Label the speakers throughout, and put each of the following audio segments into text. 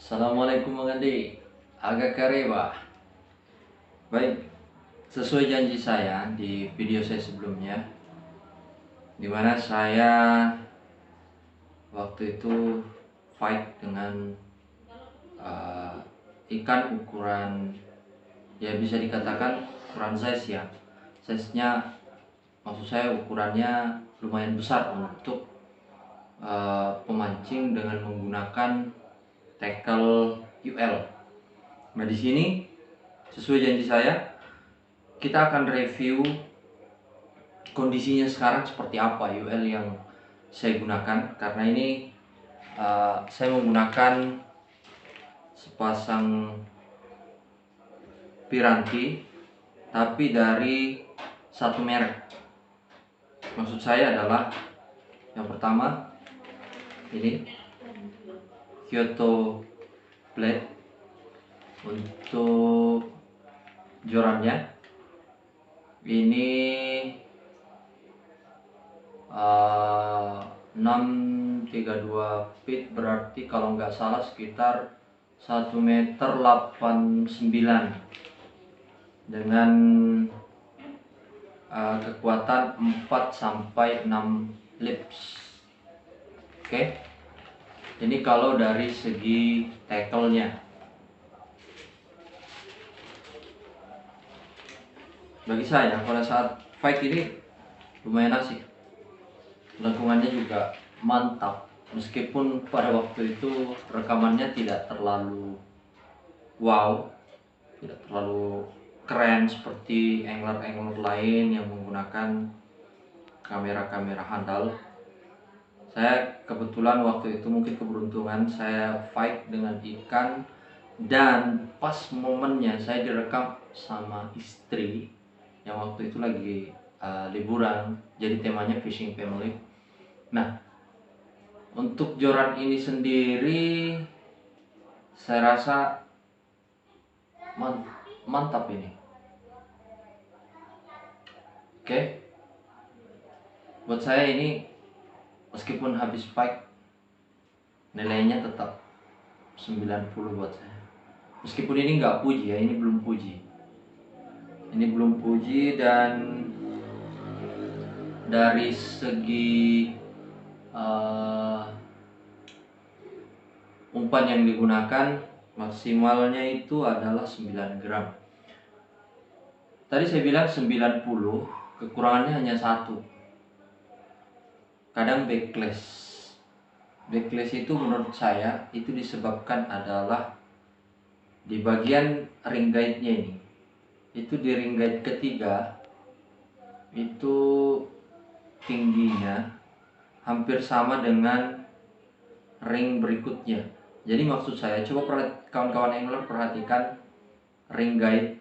Speaker 1: Assalamualaikum Bang Andi, agak kareba. Baik, sesuai janji saya di video saya sebelumnya, dimana saya waktu itu fight dengan ikan ukuran, ya bisa dikatakan ukuran size ya. Size-nya maksud saya ukurannya lumayan besar untuk pemancing dengan menggunakan tackle UL. Nah di sini sesuai janji saya, kita akan review kondisinya sekarang seperti apa UL yang saya gunakan, karena ini saya menggunakan sepasang piranti tapi dari satu merek. Maksud saya adalah yang pertama ini Kyoto Blade untuk jorannya. Ini 632 feet, berarti kalau nggak salah sekitar 1 meter 89 dengan kekuatan 4 sampai 6 lips. Oke. Ini kalau dari segi tackle-nya. Bagi saya pada saat fight ini lumayan asik. Lingkungannya juga mantap, meskipun pada waktu itu rekamannya tidak terlalu wow, tidak terlalu keren seperti angler-angler lain yang menggunakan kamera-kamera handal. Saya kebetulan waktu itu mungkin keberuntungan, saya fight dengan ikan dan pas momennya saya direkam sama istri yang waktu itu lagi liburan, jadi temanya fishing family. Nah, untuk joran ini sendiri saya rasa mantap ini. Oke. Buat saya ini meskipun habis fight nilainya tetap 90 buat saya. Meskipun ini nggak puji ya, ini belum puji. Ini belum puji, dan dari segi umpan yang digunakan maksimalnya itu adalah 9 gram. Tadi saya bilang 90, kekurangannya hanya satu. Kadang backlash. Backlash itu menurut saya itu disebabkan adalah di bagian ring guide-nya ini. Itu di ring guide ketiga itu tingginya hampir sama dengan ring berikutnya. Jadi maksud saya, coba kawan-kawan angler perhatikan ring guide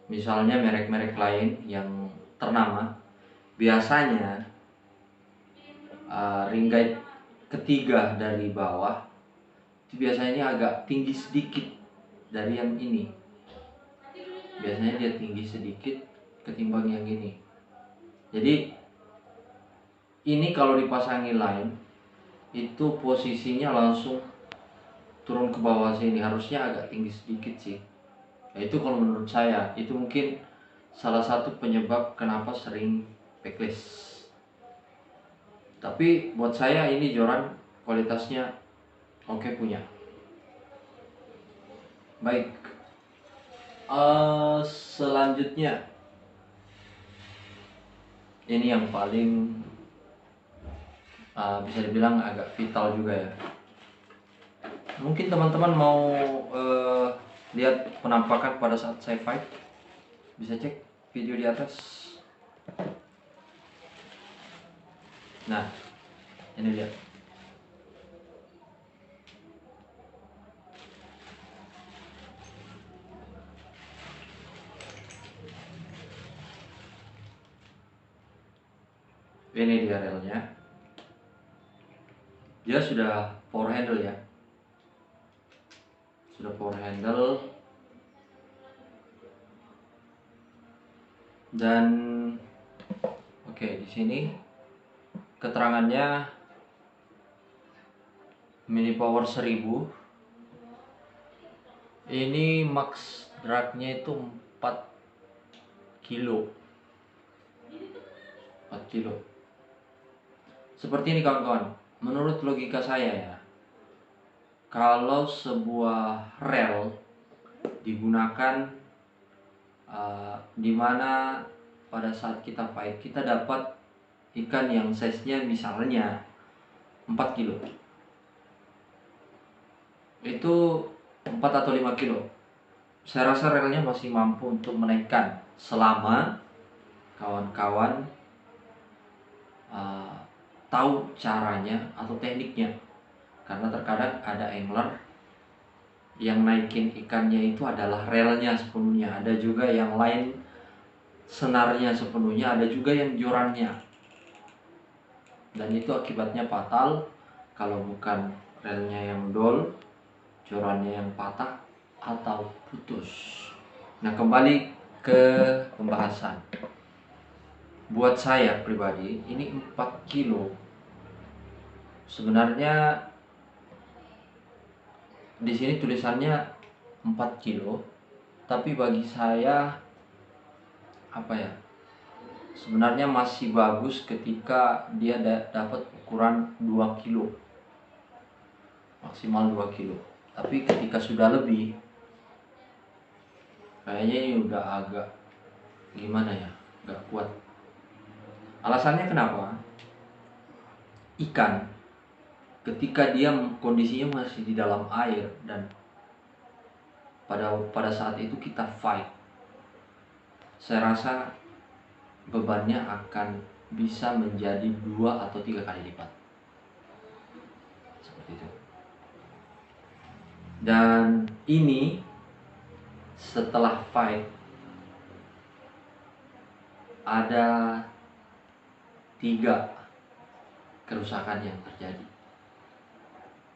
Speaker 1: misalnya merek-merek lain yang ternama, biasanya ring guide ketiga dari bawah itu biasanya agak tinggi sedikit dari yang ini. Biasanya dia tinggi sedikit ketimbang yang ini. Jadi ini kalau dipasangi line itu posisinya langsung turun ke bawah sini, harusnya agak tinggi sedikit sih. Nah, itu kalau menurut saya itu mungkin salah satu penyebab kenapa sering backlash. Tapi buat saya ini joran kualitasnya oke punya. Baik, selanjutnya ini yang paling bisa dibilang agak vital juga ya. Mungkin teman-teman mau lihat penampakan pada saat saya fight, bisa cek video di atas. Nah, ini dia. Ini dia relnya. Dia sudah power handle ya. Sudah power handle. Dan oke, di sini keterangannya mini power 1000. Ini max dragnya itu 4 kilo. 4 kilo. Seperti ini kawan-kawan. Menurut logika saya ya, kalau sebuah rel digunakan di mana pada saat kita fight kita dapat ikan yang size-nya misalnya 4 kilo, itu 4 atau 5 kilo, saya rasa relnya masih mampu untuk menaikkan selama kawan-kawan tahu caranya atau tekniknya. Karena terkadang ada angler yang naikin ikannya itu adalah relnya sepenuhnya, ada juga yang lain senarnya sepenuhnya, ada juga yang jorannya, dan itu akibatnya fatal kalau bukan relnya yang dol, jorannya yang patah atau putus. Nah, kembali ke pembahasan. Buat saya pribadi ini 4 kilo sebenarnya di sini tulisannya 4 kilo, tapi bagi saya sebenarnya masih bagus ketika dia dapat ukuran 2 kilo, maksimal 2 kilo. Tapi ketika sudah lebih, kayaknya ini udah agak gimana ya, gak kuat. Alasannya kenapa? Ikan ketika dia kondisinya masih di dalam air dan pada saat itu kita fight, saya rasa bebannya akan bisa menjadi 2 atau 3 kali lipat. Seperti itu. Dan ini setelah fight ada 3 kerusakan yang terjadi.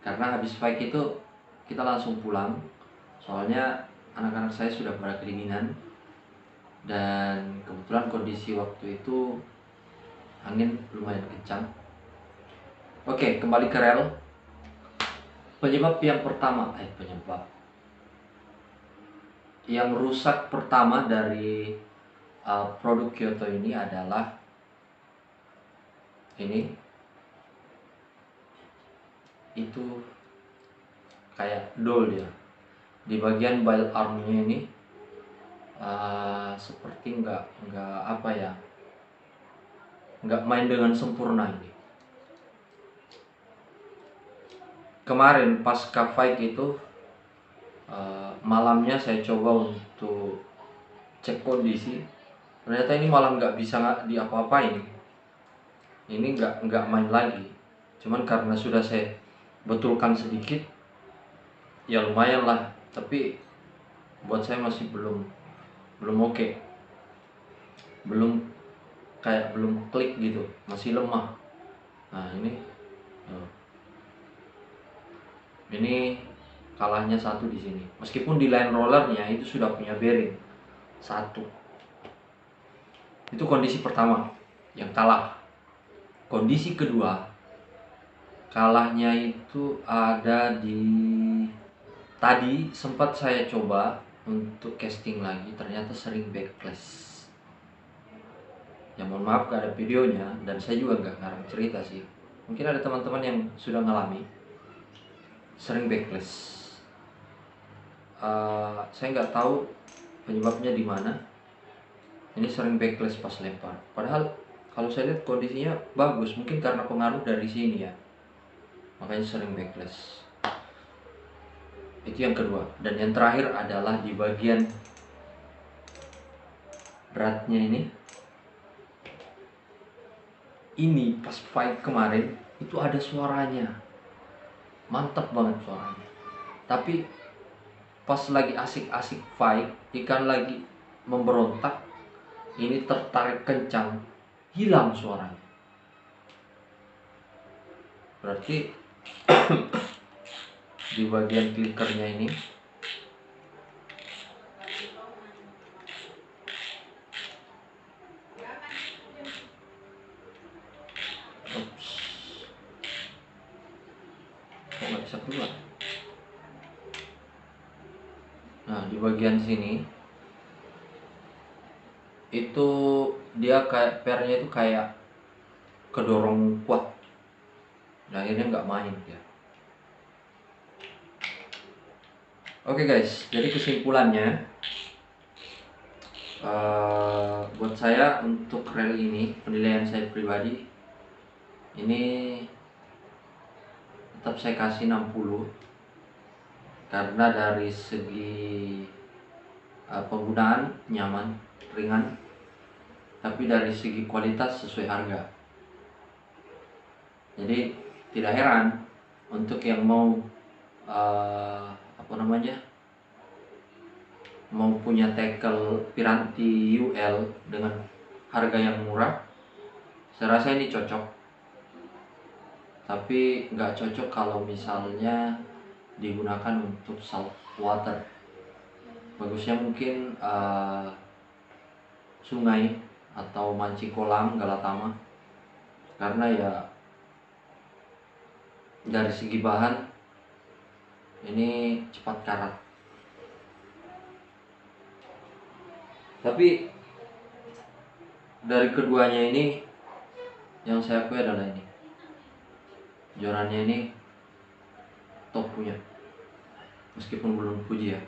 Speaker 1: Karena habis fight itu kita langsung pulang, soalnya anak-anak saya sudah pada kedinginan, dan kebetulan kondisi waktu itu angin lumayan kencang. Oke, kembali ke rel. Penyebab yang pertama, yang rusak pertama dari produk Kyoto ini adalah ini, itu kayak dol ya, di bagian bile armnya ini seperti nggak main dengan sempurna ini. Kemarin pasca fight itu malamnya saya coba untuk cek kondisi, ternyata ini malam nggak bisa diapa-apain. Ini nggak main lagi. Cuman karena sudah saya betulkan sedikit, ya lumayan lah. Tapi buat saya masih belum oke. Belum klik gitu, masih lemah. Nah ini kalahnya 1 di sini. Meskipun di line rollernya itu sudah punya bearing 1. Itu kondisi pertama yang kalah. Kondisi kedua, kalahnya itu ada di tadi sempat saya coba untuk casting lagi, ternyata sering backlash. Ya mohon maaf gak ada videonya, dan saya juga gak ngarang cerita sih. Mungkin ada teman-teman yang sudah ngalami sering backlash. Saya nggak tahu penyebabnya di mana. Ini sering backlash pas lempar. Padahal kalau saya lihat kondisinya bagus, mungkin karena pengaruh dari sini ya, makanya sering backlash. Itu yang kedua. Dan yang terakhir adalah di bagian beratnya ini. Ini pas fight kemarin itu ada suaranya, mantap banget suaranya. Tapi pas lagi asik-asik fight, ikan lagi memberontak, ini tertarik kencang, hilang suaranya. Berarti di bagian clickernya ini kok nggak bisa bisa keluar. Nah, di bagian sini itu dia kayak pernya itu kayak kedorong kuat, dan akhirnya nggak main dia. Oke guys, jadi kesimpulannya, buat saya untuk rel ini, penilaian saya pribadi ini tetap saya kasih 60, karena dari segi penggunaan nyaman, ringan, tapi dari segi kualitas sesuai harga. Jadi tidak heran untuk yang mau mau punya tackle Piranti UL dengan harga yang murah, saya rasa ini cocok. Tapi nggak cocok kalau misalnya digunakan untuk salt water. Bagusnya mungkin sungai atau mancing kolam Galatama, karena ya dari segi bahan ini cepat karat. Tapi dari keduanya ini yang saya akui adalah ini, jorannya ini top punya, meskipun belum puji ya.